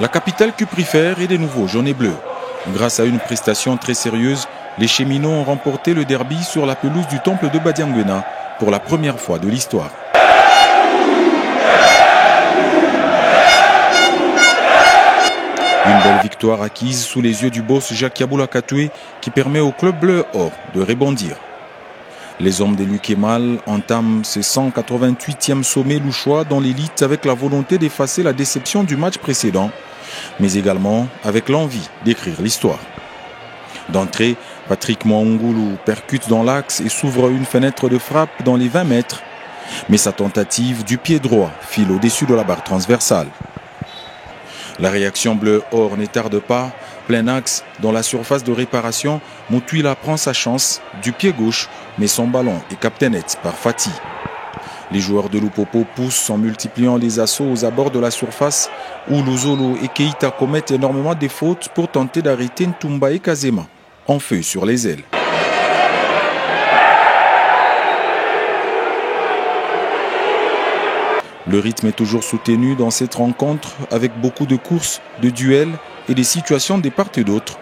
La capitale cuprifère est de nouveau jaune et bleu. Grâce à une prestation très sérieuse, les Cheminots ont remporté le derby sur la pelouse du temple de Badianguena pour la première fois de l'histoire. Une belle victoire acquise sous les yeux du boss Jacques Yaboula-Katoué qui permet au club bleu-or de rebondir. Les hommes de Luc Emal entament ce 188e sommet louchois dans l'élite avec la volonté d'effacer la déception du match précédent, mais également avec l'envie d'écrire l'histoire. D'entrée, Patrick Mwangoulou percute dans l'axe et s'ouvre une fenêtre de frappe dans les 20 mètres, mais sa tentative du pied droit file au-dessus de la barre transversale. La réaction bleu-or ne tarde pas. Plein axe, dans la surface de réparation, Moutouila prend sa chance du pied gauche, mais son ballon est capté net par Fati. Les joueurs de Lupopo poussent en multipliant les assauts aux abords de la surface où Luzolo et Keita commettent énormément de fautes pour tenter d'arrêter Ntumba et Kazema, en feu sur les ailes. Le rythme est toujours soutenu dans cette rencontre avec beaucoup de courses, de duels et des situations de part et d'autre.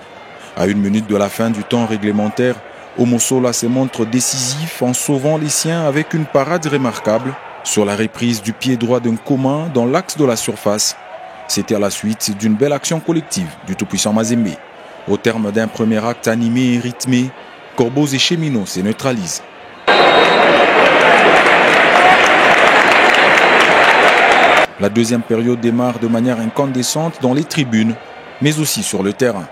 À 1 minute de la fin du temps réglementaire, Omosola se montre décisif en sauvant les siens avec une parade remarquable sur la reprise du pied droit d'un commun dans l'axe de la surface. C'était à la suite d'une belle action collective du tout-puissant Mazembe. Au terme d'un premier acte animé et rythmé, Corbeaux et Cheminots se neutralisent. La deuxième période démarre de manière incandescente dans les tribunes, mais aussi sur le terrain.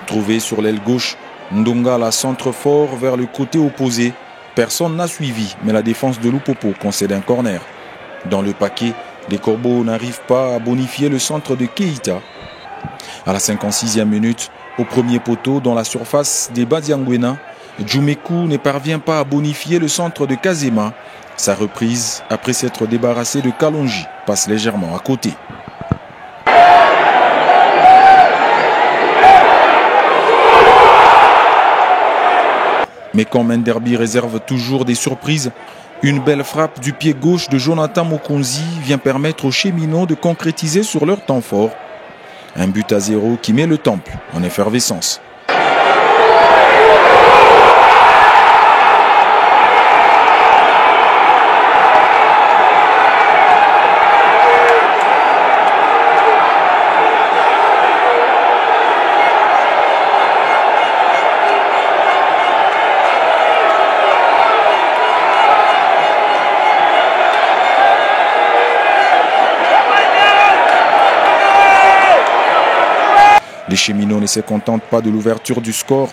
Trouvé sur l'aile gauche, Ndonga la centre fort vers le côté opposé. Personne n'a suivi, mais la défense de Lupopo concède un corner. Dans le paquet, les Corbeaux n'arrivent pas à bonifier le centre de Keita. À la 56e minute, au premier poteau, dans la surface des Badianguena, Djoumekou ne parvient pas à bonifier le centre de Kazema. Sa reprise, après s'être débarrassé de Kalonji, passe légèrement à côté. Mais comme un derby réserve toujours des surprises, une belle frappe du pied gauche de Jonathan Mokonzi vient permettre aux Cheminots de concrétiser sur leur temps fort. Un but à 0 qui met le temple en effervescence. Les Cheminots ne se contentent pas de l'ouverture du score.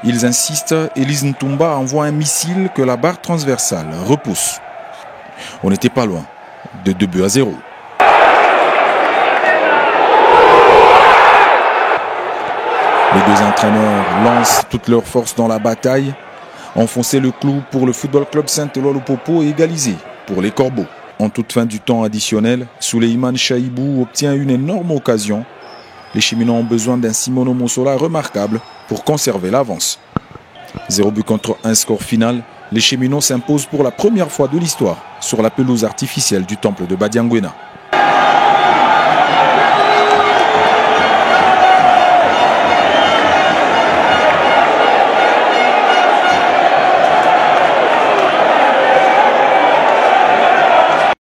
Ils insistent et Liz Ntumba envoie un missile que la barre transversale repousse. On n'était pas loin de 2 buts à 0. Les deux entraîneurs lancent toute leur force dans la bataille. Enfoncer le clou pour le Football Club Saint-Éloi Lupopo et égaliser pour les Corbeaux. En toute fin du temps additionnel, Souleymane Chaïbou obtient une énorme occasion. Les Cheminots ont besoin d'un Simon Omosola remarquable pour conserver l'avance. 0 but contre 1 score final, les Cheminots s'imposent pour la première fois de l'histoire sur la pelouse artificielle du temple de Badianguena.